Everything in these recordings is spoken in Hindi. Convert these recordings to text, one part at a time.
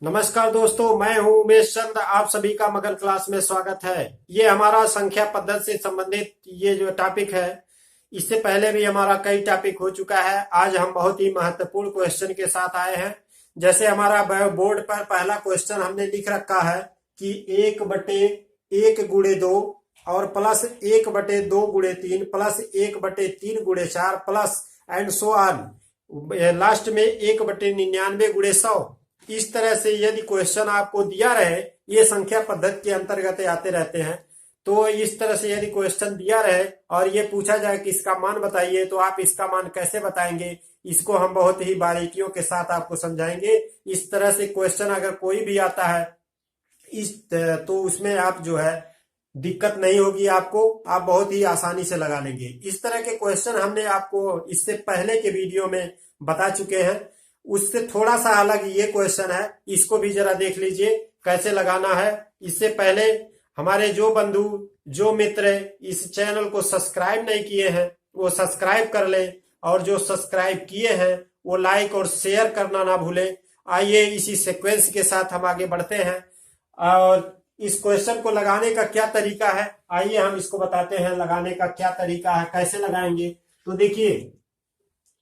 नमस्कार दोस्तों, मैं हूं उमेश चंद्र। आप सभी का मगल क्लास में स्वागत है। ये हमारा संख्या पद्धति से संबंधित ये जो टॉपिक है, इससे पहले भी हमारा कई टॉपिक हो चुका है। आज हम बहुत ही महत्वपूर्ण क्वेश्चन के साथ आए हैं। जैसे हमारा बोर्ड पर पहला क्वेश्चन हमने लिख रखा है कि 1/1 गुणे 2 और प्लस 1/2 गुणे 3 प्लस 1/3 गुणे 4 plus and so on, last में 1/99 गुणे 100। इस तरह से यदि क्वेश्चन आपको दिया रहे, ये संख्या पद्धति के अंतर्गत आते रहते हैं, तो इस तरह से यदि क्वेश्चन दिया रहे और ये पूछा जाए कि इसका मान बताइए, तो आप इसका मान कैसे बताएंगे, इसको हम बहुत ही बारीकियों के साथ आपको समझाएंगे। इस तरह से क्वेश्चन अगर कोई भी आता है तो उसमें आप जो है दिक्कत नहीं होगी आपको, आप बहुत ही आसानी से लगा लेंगे। इस तरह के क्वेश्चन हमने आपको इससे पहले के वीडियो में बता चुके हैं। उससे थोड़ा सा अलग ये क्वेश्चन है, इसको भी जरा देख लीजिए कैसे लगाना है। इससे पहले हमारे जो बंधु जो मित्र इस चैनल को सब्सक्राइब नहीं किए हैं वो सब्सक्राइब कर लें, और जो सब्सक्राइब किए हैं वो लाइक और शेयर करना ना भूलें। आइए इसी सीक्वेंस के साथ हम आगे बढ़ते हैं। और इस क्वेश्चन को लगाने का क्या तरीका है, आइए हम इसको बताते हैं। लगाने का क्या तरीका है, कैसे लगाएंगे, तो देखिए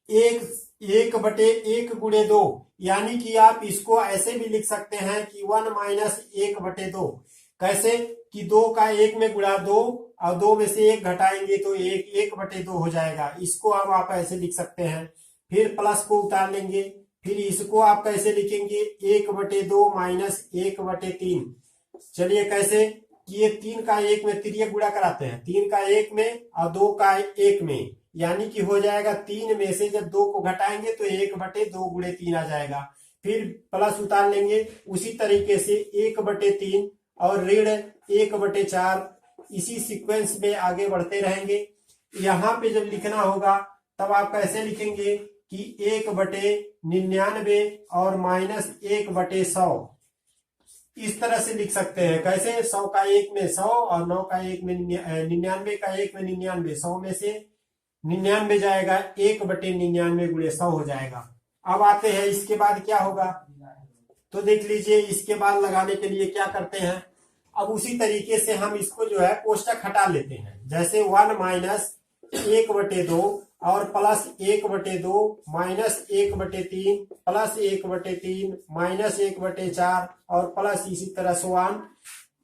1/1 गुणे 2, यानी कि आप इसको ऐसे भी लिख सकते हैं कि 1-1/2। कैसे कि 2 का 1 में गुणा 2 और 2 में से 1 घटाएंगे तो 1/2 हो जाएगा। इसको अब आप ऐसे लिख सकते हैं। फिर प्लस को उतार लेंगे, फिर इसको आप कैसे लिखेंगे 1/2 माइनस 1/3। चलिए कैसे कि ये 3 का 1 में तिर्यक गुणा कराते हैं, 3 का 1 में और 2 का 1 में, यानी कि हो जाएगा 3 में से जब 2 को घटाएंगे तो 1/2 गुणे 3 आ जाएगा। फिर प्लस उतार लेंगे, उसी तरीके से 1/3 और ऋण 1/4, इसी सीक्वेंस में आगे बढ़ते रहेंगे। यहाँ पे जब लिखना होगा तब आप कैसे लिखेंगे कि 1/99 और माइनस 1/100, इस तरह से लिख सकते हैं। कैसे 100 का 1 में 100 और 9 का 1 में 99 का 1 में 99, 100 में से 99 जाएगा, 1/99 गुणे 100 हो जाएगा। अब आते हैं इसके बाद क्या होगा, तो देख लीजिए इसके बाद लगाने के लिए क्या करते हैं। अब उसी तरीके से हम इसको जो है कोष्टक हटा लेते हैं। जैसे 1-1/2 और प्लस 1/2 माइनस 1/3 प्लस 1/3 माइनस 1/4 और प्लस इसी तरह से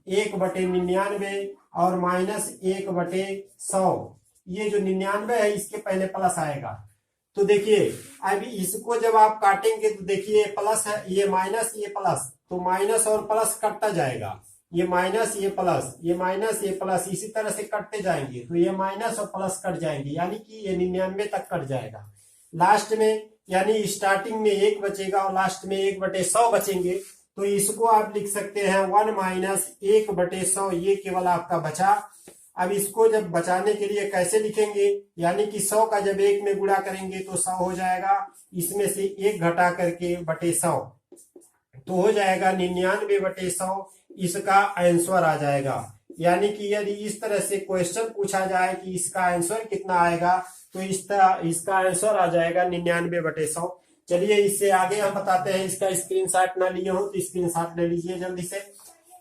1/99 और माइनस 1/100। ये जो 99 है इसके पहले प्लस आएगा। तो देखिए अब इसको जब आप काटेंगे तो देखिए प्लस है, ये माइनस ये प्लस, तो माइनस और प्लस कटता जाएगा। ये माइनस ये प्लस, ये माइनस ये प्लस, इसी तरह से कटते जाएंगे तो ये माइनस और प्लस कट जाएंगे, यानी कि ये 99 तक कट जाएगा। लास्ट में यानी स्टार्टिंग में 1 बचेगा और लास्ट में 1/100 बचेंगे। तो इसको आप लिख सकते हैं 1-1/100, ये केवल आपका बचा। अब इसको जब बचाने के लिए कैसे लिखेंगे, यानी कि 100 का जब 1 में गुणा करेंगे तो 100 हो जाएगा, इसमें से 1 घटा करके /100, तो हो जाएगा 99/100। इसका आंसर आ जाएगा। यानी कि यदि इस तरह से क्वेश्चन पूछा जाए कि इसका आंसर कितना आएगा, तो इसका आंसर आ जाएगा 99/100। चलिए इससे आगे हम बताते हैं। इसका स्क्रीनशॉट ना लिए हो तो स्क्रीनशॉट ले लीजिए जल्दी से।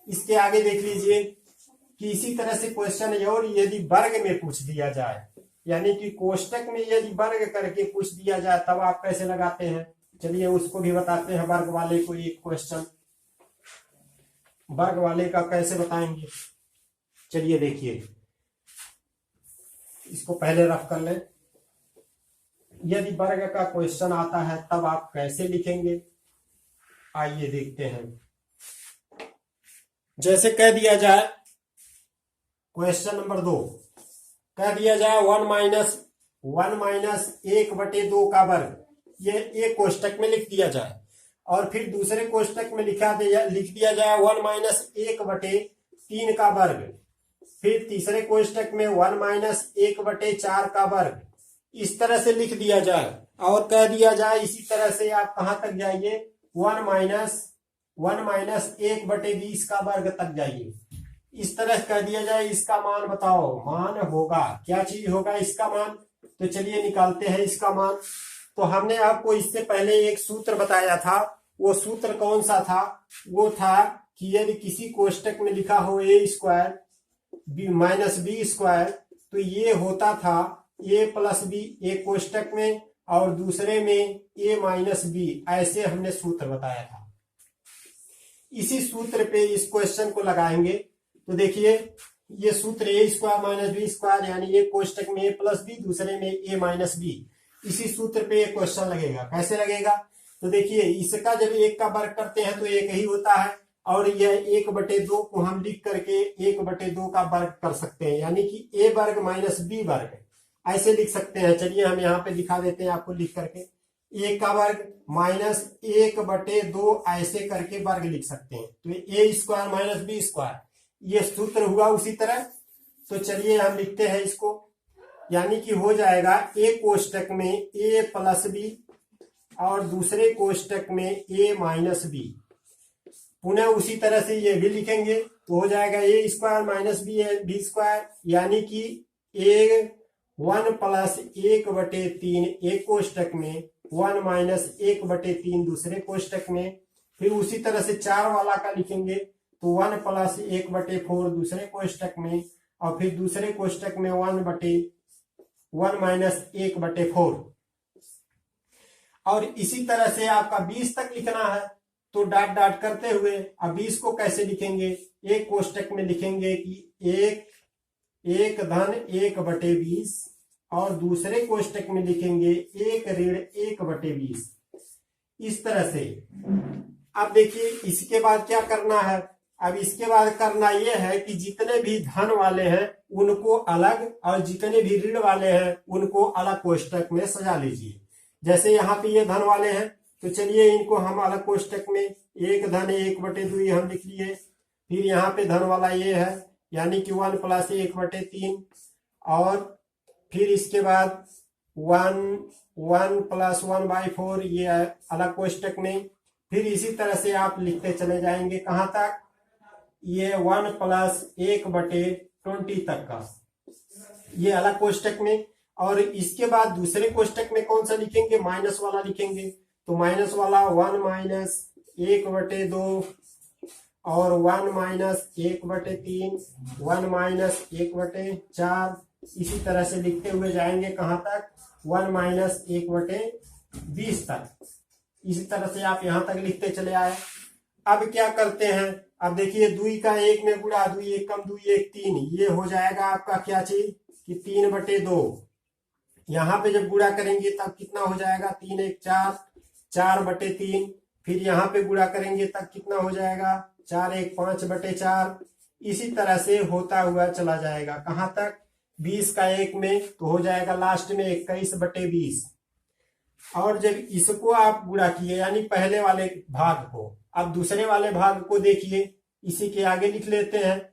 इसके आगे देख लीजिए कि इसी तरह से क्वेश्चन है, और यदि वर्ग में पूछ दिया जाए, यानी कि कोष्टक में यदि वर्ग करके पूछ दिया जाए तब आप कैसे लगाते हैं। चलिए उसको भी बताते हैं। वर्ग वाले को एक क्वेश्चन वर्ग वाले का कैसे बताएंगे, चलिए देखिए इसको पहले रफ कर लें। यदि वर्ग का क्वेश्चन आता है तब आप कैसे लिखेंगे, आइए देखते हैं। जैसे कह दिया जाए क्वेश्चन नंबर 2, कह दिया जाए 1-1/2 का वर्ग, ये एक कोष्टक में लिख दिया जाए, और फिर दूसरे कोष्टक में लिख दिया जाए 1-1/3 का वर्ग, फिर तीसरे कोष्टक में 1-1/4 का वर्ग, इस तरह से लिख दिया जाए। और कह दिया जाए इसी तरह से आप कहां तक जाइए, 1-1/20 का वर्ग तक जाइए। इस तरह कह दिया जाए इसका मान बताओ, मान होगा क्या चीज होगा इसका मान, तो चलिए निकालते हैं इसका मान। तो हमने आपको इससे पहले एक सूत्र बताया था वो सूत्र कौन सा था? वो था कि यदि किसी कोष्टक में लिखा हो ए स्क्वायर माइनस बी स्क्वायर, तो ये होता था ए प्लस बी एक कोष्टक में और दूसरे में ए माइनस बी, ऐसे हमने सूत्र बताया था। इसी सूत्र पे इस क्वेश्चन को लगाएंगे। तो देखिए ये सूत्र ए स्क्वायर माइनस बी स्क्वायर, यानी एक कोष्टक में ए प्लस बी, दूसरे में ए माइनस बी, इसी सूत्र पे एक क्वेश्चन लगेगा। कैसे लगेगा? तो देखिए इसका जब एक का वर्ग करते हैं तो एक ही होता है, और यह 1/2 को हम लिख करके 1/2 का वर्ग कर सकते हैं, यानी कि ए वर्ग माइनस बी वर्ग ऐसे लिख सकते हैं। चलिए हम यहाँ पे दिखा देते हैं आपको लिख करके, एक का वर्ग माइनस 1/2 ऐसे करके वर्ग लिख सकते हैं। तो ए स्क्वायर माइनस बी स्क्वायर ये सूत्र हुआ उसी तरह। तो चलिए हम लिखते हैं इसको, यानी कि हो जाएगा एक कोष्टक में ए प्लस बी और दूसरे कोष्टक में ए माइनस बी। पुनः उसी तरह से ये भी लिखेंगे तो हो जाएगा ए स्क्वायर माइनस बी स्क्वायर, यानी कि ए 1 प्लस 1/3 एक कोष्टक में, 1 माइनस 1/3 दूसरे कोष्टक में। फिर उसी तरह से 4 वाला का लिखेंगे तो 1 प्लस 1/4 दूसरे कोष्टक में, और फिर दूसरे कोष्टक में 1 माइनस 1/4। और इसी तरह से आपका 20 तक लिखना है तो डॉट डॉट करते हुए, अब 20 को कैसे लिखेंगे? एक कोष्टक में लिखेंगे कि 1 धन 1/20 और दूसरे कोष्टक में लिखेंगे 1 ऋण 1/20। इस तरह से। अब देखिए इसके बाद क्या करना है? अब इसके बाद करना यह है कि जितने भी धन वाले हैं उनको अलग, और जितने भी ऋण वाले हैं उनको अलग कोष्टक में सजा लीजिए। जैसे यहाँ पे ये धन वाले हैं तो चलिए इनको हम अलग कोष्टक में 1 धन 1/2 हम लिख लिए। फिर यहाँ पे धन वाला ये है, यानी कि 1 प्लस 1/3, और फिर इसके बाद 1 प्लस 1/4 ये अलग कोष्टक में। फिर इसी तरह से आप लिखते चले जाएंगे कहाँ तक? ये 1 प्लस 1/20 तक का, ये अलग कोष्टक में। और इसके बाद दूसरे कोष्टक में कौन सा लिखेंगे? माइनस वाला लिखेंगे। तो माइनस वाला 1 माइनस 1/2 और 1 माइनस 1/3, 1 माइनस 1/4, इसी तरह से लिखते हुए जाएंगे कहाँ तक? 1 माइनस 1/20 तक। इसी तरह से आप यहां तक लिखते चले आए। अब क्या करते हैं? अब देखिए 2 का 1 में गुणा, 2 1 कम 2 1 3, ये हो जाएगा आपका क्या चीज कि 3/2। यहाँ पे जब गुणा करेंगे तब कितना हो जाएगा? 3 1 4, 4/3। फिर यहाँ पे गुणा करेंगे तब कितना हो जाएगा? 4 1 5/4। इसी तरह से होता हुआ चला जाएगा कहाँ तक? 20 का 1 में तो हो जाएगा लास्ट में 21/20। और जब इसको आप गुणा किए यानी पहले वाले भाग को, अब दूसरे वाले भाग को देखिए, इसी के आगे लिख लेते हैं।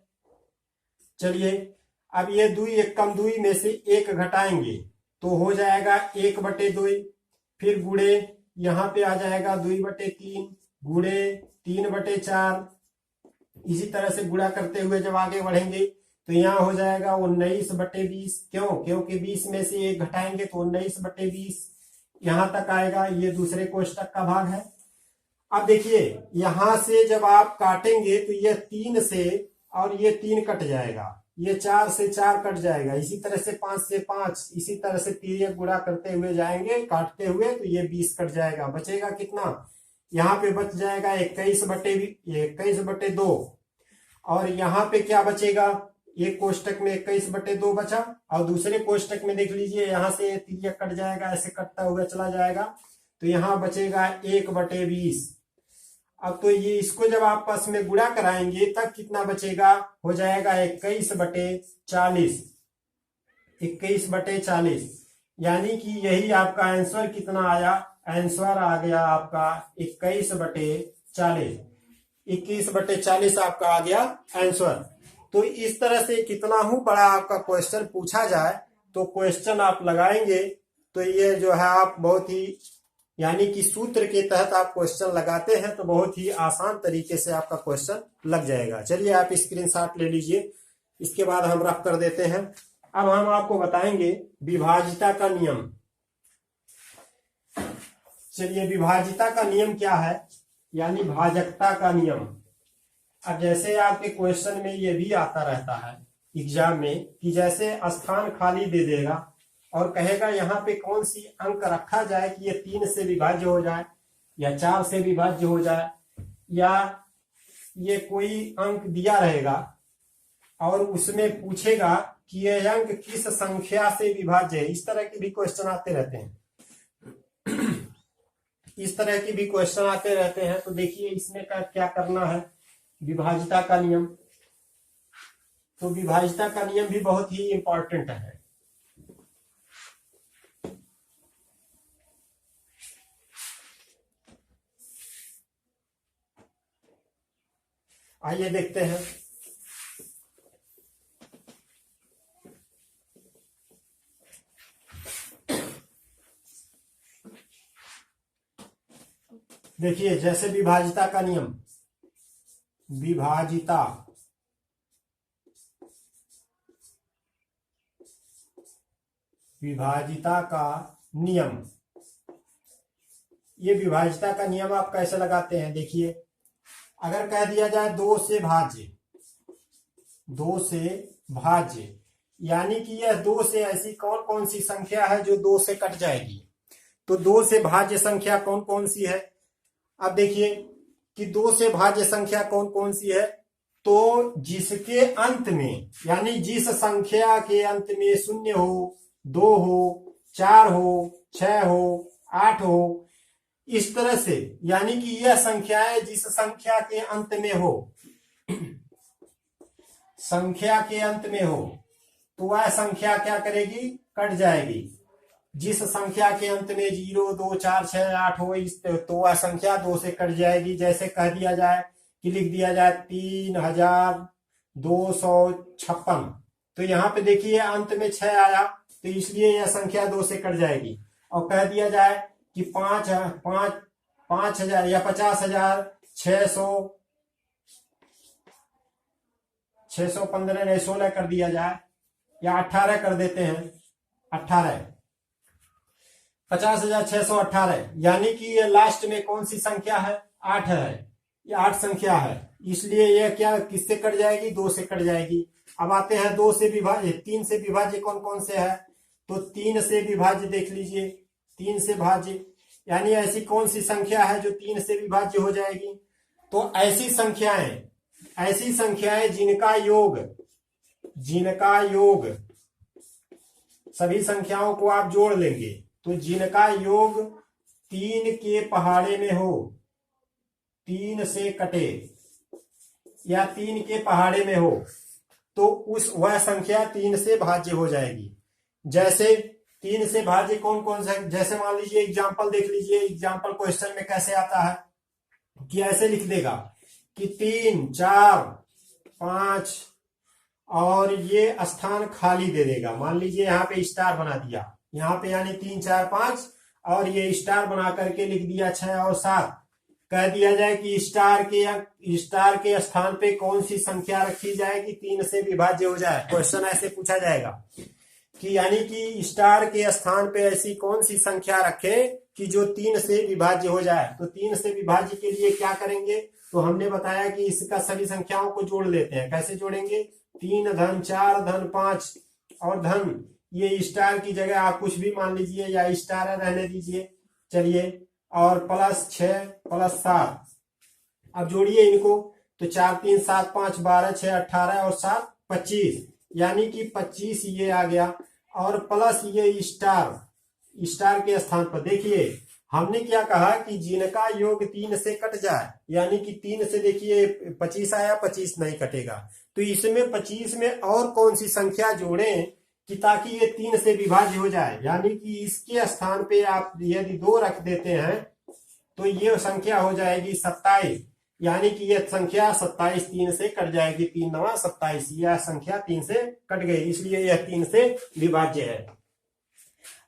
चलिए अब ये 2 1 कम 2 में से 1 घटाएंगे तो हो जाएगा 1/2। फिर गुणे यहाँ पे आ जाएगा 2/3 गुणे 3/4। इसी तरह से गुणा करते हुए जब आगे बढ़ेंगे तो यहाँ हो जाएगा 19/20। क्यों? क्योंकि 20 में से 1 घटाएंगे तो 19/20 यहां तक आएगा। ये दूसरे कोष्टक का भाग है। अब देखिए यहां से जब आप काटेंगे तो ये 3 से और ये 3 कट जाएगा, ये 4 से 4 कट जाएगा, इसी तरह से 5 से 5, इसी तरह से 3 गुणा करते हुए जाएंगे काटते हुए तो ये 20 कट जाएगा। बचेगा कितना? यहाँ पे बच जाएगा 21/2। और यहाँ पे क्या बचेगा? एक कोष्टक में 21/2 बचा, और दूसरे कोष्टक में देख लीजिए यहाँ से 3 कट जाएगा, ऐसे कटता हुआ चला जाएगा तो यहाँ बचेगा 1/20। अब तो ये इसको जब आपस में गुणा कराएंगे तब कितना बचेगा? हो जाएगा 21/40। 21/40 यानी कि यही आपका आंसर कितना आया? आंसर आ गया आपका 21/40। 21/40 आपका आ गया आंसर। तो इस तरह से कितना ही बड़ा आपका क्वेश्चन पूछा जाए तो क्वेश्चन आप लगाएंगे तो ये जो है आप बहुत ही, यानी कि सूत्र के तहत आप क्वेश्चन लगाते हैं तो बहुत ही आसान तरीके से आपका क्वेश्चन लग जाएगा। चलिए आप स्क्रीनशॉट ले लीजिए, इसके बाद हम रफ कर देते हैं। अब हम आपको बताएंगे विभाजिता का नियम। चलिए विभाजिता का नियम क्या है? यानी भाजकता का नियम। अब जैसे आपके क्वेश्चन में ये भी आता रहता है एग्जाम में कि जैसे स्थान खाली दे देगा और कहेगा यहाँ पे कौन सी अंक रखा जाए कि ये 3 से विभाज्य हो जाए या 4 से विभाज्य हो जाए, या ये कोई अंक दिया रहेगा और उसमें पूछेगा कि यह अंक किस संख्या से विभाज्य है। इस तरह के भी क्वेश्चन आते रहते हैं, इस तरह के भी क्वेश्चन आते रहते हैं। तो देखिए इसमें क्या करना है, विभाज्यता का नियम। तो विभाज्यता का नियम भी बहुत ही इंपॉर्टेंट है। आइए देखते हैं। देखिए जैसे विभाज्यता का नियम, विभाजिता विभाजिता का नियम, ये विभाजिता का नियम आप कैसे लगाते हैं। देखिए अगर कह दिया जाए 2 से भाज्य, 2 से भाज्य, यानी कि यह 2 से ऐसी कौन कौन सी संख्या है जो 2 से कट जाएगी। तो 2 से भाज्य संख्या कौन कौन सी है। अब देखिए कि 2 से भाज्य संख्या कौन कौन सी है, तो जिसके अंत में, यानी जिस संख्या के अंत में 0 हो, 2 हो, 4 हो, 6 हो, 8 हो, इस तरह से, यानी कि यह संख्याएं जिस संख्या के अंत में हो, संख्या के अंत में हो, तो वह संख्या क्या करेगी, कट जाएगी। जिस संख्या के अंत में 0, 2, 4, 6, 8 हो, तो वह संख्या 2 से कट जाएगी। जैसे कह दिया जाए कि लिख दिया जाए 3256, तो यहाँ पे देखिए अंत में 6 आया, तो इसलिए यह संख्या 2 से कट जाएगी। और कह दिया जाए कि 5,000 या 50,615 नहीं 16 कर दिया जाए, या 18 कर देते हैं, 50,618, यानी कि ये लास्ट में कौन सी संख्या है, 8 है, ये 8 संख्या है, इसलिए यह क्या किससे कट जाएगी, 2 से कट जाएगी। अब आते हैं 2 से विभाज्य, 3 से विभाज्य कौन कौन से है, तो 3 से विभाज्य देख लीजिए, 3 से भाज्य, यानी ऐसी कौन सी संख्या है जो 3 से विभाज्य हो जाएगी। तो ऐसी संख्याएं जिनका योग सभी संख्याओं को आप जोड़ लेंगे, तो जिनका योग 3 के पहाड़े में हो, 3 से कटे या 3 के पहाड़े में हो, तो वह संख्या 3 से भाज्य हो जाएगी। जैसे 3 से भाज्य कौन कौन सा, जैसे मान लीजिए एग्जाम्पल देख लीजिए, एग्जाम्पल क्वेश्चन में कैसे आता है कि ऐसे लिख देगा कि 3, 4, 5 और ये स्थान खाली दे देगा। मान लीजिए यहाँ पे स्टार बना दिया, यहाँ पे यानी 3, 4, 5 और ये स्टार बना करके लिख दिया 6 और 7। कह दिया जाए कि स्टार के स्थान पे कौन सी संख्या रखी जाएगी 3 से विभाज्य हो जाए। क्वेश्चन ऐसे पूछा जाएगा कि यानी कि स्टार के स्थान पे ऐसी कौन सी संख्या रखें कि जो 3 से विभाज्य हो जाए। तो 3 से विभाज्य के लिए क्या करेंगे, तो हमने बताया कि इसका सभी संख्याओं को जोड़ लेते हैं। कैसे जोड़ेंगे, 3 धन 4 धन 5 और धन, ये स्टार की जगह आप कुछ भी मान लीजिए या स्टार रहने दीजिए, चलिए, और प्लस 6 प्लस 7। अब जोड़िए इनको, तो 4, 3, 7, 5, 12, 6, 18 और 7 25, यानी कि 25 ये आ गया। और प्लस ये स्टार के स्थान पर देखिए हमने क्या कहा कि जिनका योग 3 से कट जाए, यानी कि 3 से देखिए 25 आया, 25 नहीं कटेगा, तो इसमें 25 में और कौन सी संख्या जोड़ें कि ताकि ये 3 से विभाज्य हो जाए। यानी कि इसके स्थान पे आप यदि 2 रख देते हैं तो ये संख्या हो जाएगी 27, यानी कि यह संख्या 27 3 से कट जाएगी, 3 9 27, यह संख्या 3 से कट गई, इसलिए यह 3 से विभाज्य है।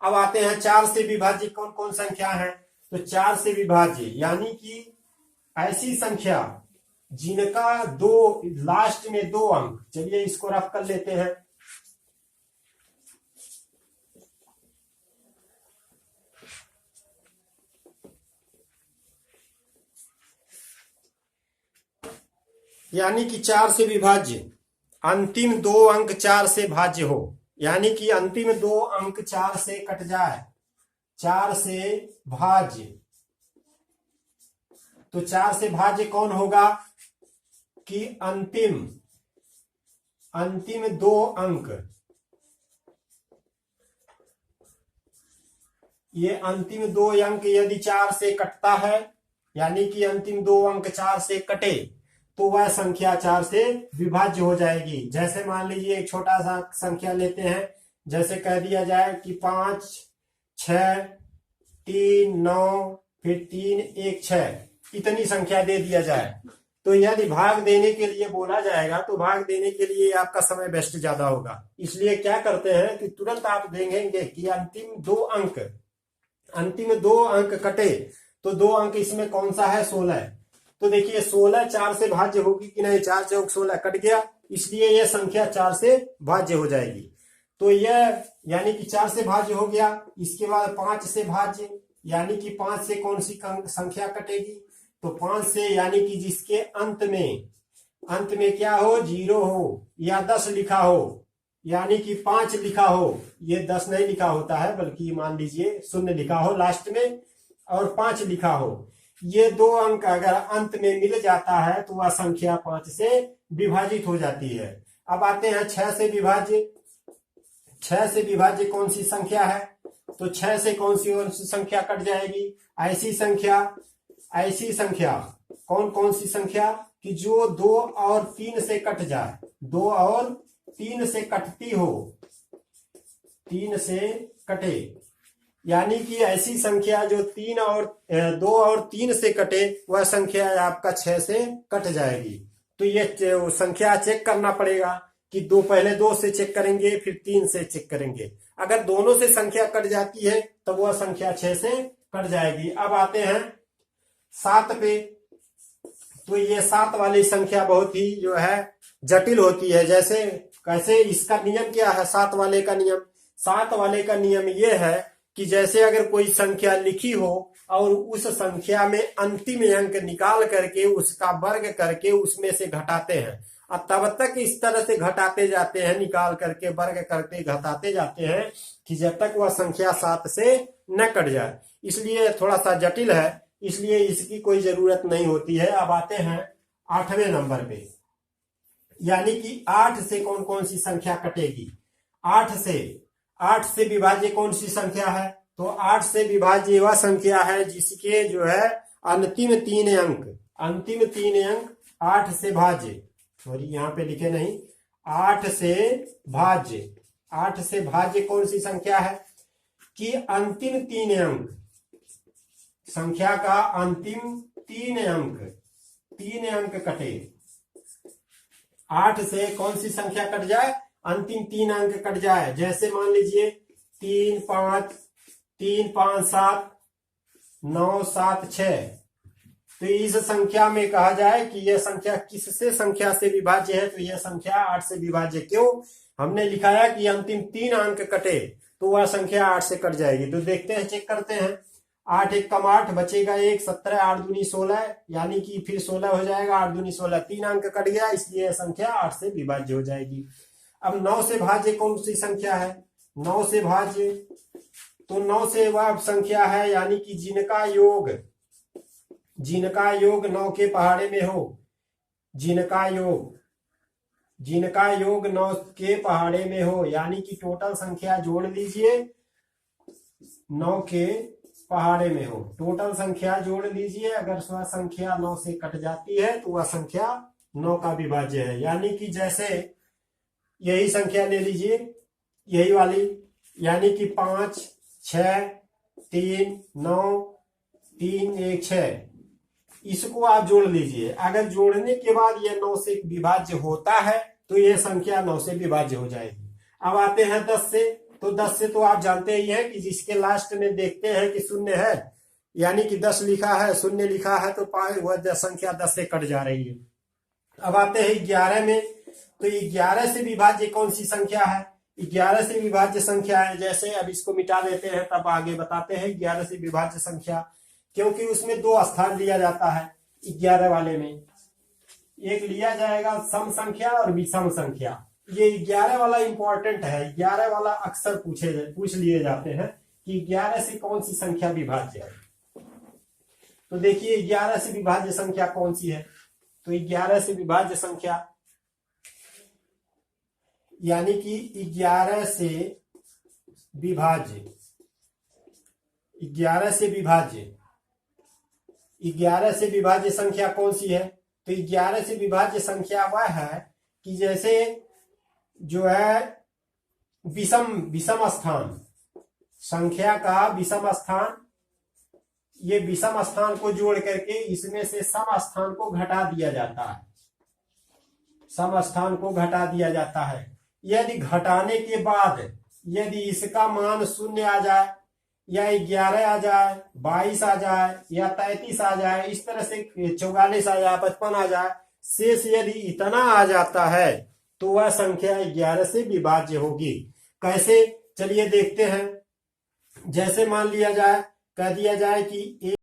अब आते हैं 4 से विभाज्य कौन कौन संख्या है। तो 4 से विभाज्य यानी कि ऐसी संख्या जिनका लास्ट में 2 अंक, चलिए इसको रफ कर लेते हैं। यानी कि 4 से विभाज्य अंतिम 2 अंक 4 से भाज्य हो, यानी कि अंतिम 2 अंक 4 से कट जाए, 4 से भाज्य। तो 4 से भाज्य कौन होगा कि अंतिम 2 अंक, ये अंतिम 2 अंक यदि 4 से कटता है, यानी कि अंतिम 2 अंक 4 से कटे तो वह संख्या 4 से विभाज्य हो जाएगी। जैसे मान लीजिए एक छोटा सा संख्या लेते हैं, जैसे कह दिया जाए कि 5 6 3 9 फिर 3 1 6, इतनी संख्या दे दिया जाए, तो यदि भाग देने के लिए बोला जाएगा तो भाग देने के लिए आपका समय बेस्ट ज्यादा होगा। इसलिए क्या करते हैं कि तुरंत आप देखेंगे कि अंतिम 2 अंक कटे, तो 2 अंक इसमें कौन सा है, 16। तो देखिए 16 4 से भाज्य होगी कि नहीं, 4 चौक 16 कट गया, इसलिए यह संख्या 4 से भाज्य हो जाएगी। तो यह यानी कि 4 से भाज्य हो गया। इसके बाद 5 से भाज्य, यानी कि 5 से कौन सी संख्या कटेगी, तो 5 से यानी कि जिसके अंत में क्या हो, 0 हो या 10 लिखा हो, यानी कि 5 लिखा हो, ये 10 नहीं लिखा होता है बल्कि मान लीजिए 0 लिखा हो लास्ट में और 5 लिखा हो, ये 2 अंक अगर अंत में मिल जाता है तो वह संख्या 5 से विभाजित हो जाती है। अब आते हैं 6 से विभाज्य। 6 से विभाज्य कौन सी संख्या है, तो 6 से कौन सी संख्या कट जाएगी, ऐसी संख्या कौन सी संख्या कि जो 2 और 3 से कट जाए, 2 और 3 से कटती हो, 3 से कटे, यानी कि ऐसी संख्या जो 2 और 3 से कटे वह संख्या आपका 6 से कट जाएगी। तो ये संख्या चेक करना पड़ेगा कि पहले 2 से चेक करेंगे फिर 3 से चेक करेंगे। अगर दोनों से संख्या कट जाती है तो वह संख्या 6 से कट जाएगी। अब आते हैं 7 पे। तो ये 7 वाली संख्या बहुत ही जो है जटिल होती है। जैसे कैसे, इसका नियम क्या है 7 वाले का नियम? 7 वाले का नियम ये है कि जैसे अगर कोई संख्या लिखी हो और उस संख्या में अंतिम अंक निकाल करके उसका वर्ग करके उसमें से घटाते हैं, और तब तक इस तरह से घटाते जाते हैं, निकाल करके वर्ग करके घटाते जाते हैं कि जब तक वह संख्या 7 से न कट जाए। इसलिए थोड़ा सा जटिल है, इसलिए इसकी कोई जरूरत नहीं होती है। अब आते हैं 8वें नंबर पे, यानी कि 8 से कौन कौन सी संख्या कटेगी। 8 से विभाज्य कौन सी संख्या है, तो 8 से विभाज्य वह संख्या है जिसके जो है अंतिम 3 अंक 8 से भाज्य, सॉरी यहाँ पे लिखे नहीं, 8 से भाज्य कौन सी संख्या है कि अंतिम 3 अंक, संख्या का अंतिम 3 अंक कटे। 8 से कौन सी संख्या कट जाए, अंतिम 3 अंक कट जाए। जैसे मान लीजिए 3 5 7 9 7 6, तो इस संख्या में कहा जाए कि यह संख्या किससे संख्या से विभाज्य है, तो यह संख्या 8 से विभाज्य। क्यों? हमने लिखाया कि अंतिम 3 अंक कटे तो वह संख्या 8 से कट जाएगी। तो देखते हैं, चेक करते हैं। 8 1 कम 8 बचेगा 1, 17 8 दूनी 16, यानी कि फिर 16 हो जाएगा, 8 दूनी 16, 3 अंक कट गया, इसलिए यह संख्या 8 से विभाज्य हो जाएगी। अब 9 से भाज्य कौन सी संख्या है, 9 से भाज्य, तो 9 से वह संख्या है यानी कि जिनका योग 9 के पहाड़े में हो, जिनका योग 9 के पहाड़े में हो, यानी कि टोटल संख्या जोड़ लीजिए 9 के पहाड़े में हो, टोटल संख्या जोड़ लीजिए। अगर वह संख्या 9 से कट जाती है तो वह संख्या 9 का विभाज्य है। यानी कि जैसे यही संख्या ले लीजिए, यही वाली, यानी कि 5 6 3 9 3 1 6, इसको आप जोड़ लीजिए। अगर जोड़ने के बाद यह 9 से विभाज्य होता है तो यह संख्या 9 से विभाज्य हो जाएगी। अब आते हैं 10 से। तो 10 से तो आप जानते ही हैं कि जिसके लास्ट में देखते हैं कि 0 है, यानी कि 10 लिखा है 0 लिखा है, तो वह संख्या 10 से कट जा रही है। अब आते हैं 11 में। तो 11 से विभाज्य कौन सी संख्या है, 11 से विभाज्य संख्या है, जैसे अब इसको मिटा देते हैं तब आगे बताते हैं 11 से विभाज्य संख्या, क्योंकि उसमें 2 स्थान लिया जाता है 11 वाले में। एक लिया जाएगा सम संख्या और विषम संख्या। ये 11 वाला इंपॉर्टेंट है, 11 वाला अक्सर पूछ लिए जाते हैं कि 11 से कौन सी संख्या विभाज्य है। तो देखिए 11 से विभाज्य संख्या कौन सी है, तो 11 से विभाज्य संख्या यानी कि 11 से विभाज्य 11 से विभाज्य संख्या कौन सी है, तो 11 से विभाज्य संख्या वह है कि जैसे जो है विषम स्थान संख्या का विषम स्थान, ये विषम स्थान को जोड़ करके इसमें से सम स्थान को घटा दिया जाता है, सम स्थान को घटा दिया जाता है। यदि घटाने के बाद यदि इसका मान 0 आ जाए या 11 आ जाए, 22 आ जाए या 33 आ जाए, इस तरह से 44 आ जाए, 55 आ जाए, शेष यदि इतना आ जाता है तो वह संख्या 11 से विभाज्य होगी। कैसे, चलिए देखते हैं। जैसे मान लिया जाए, कह दिया जाए कि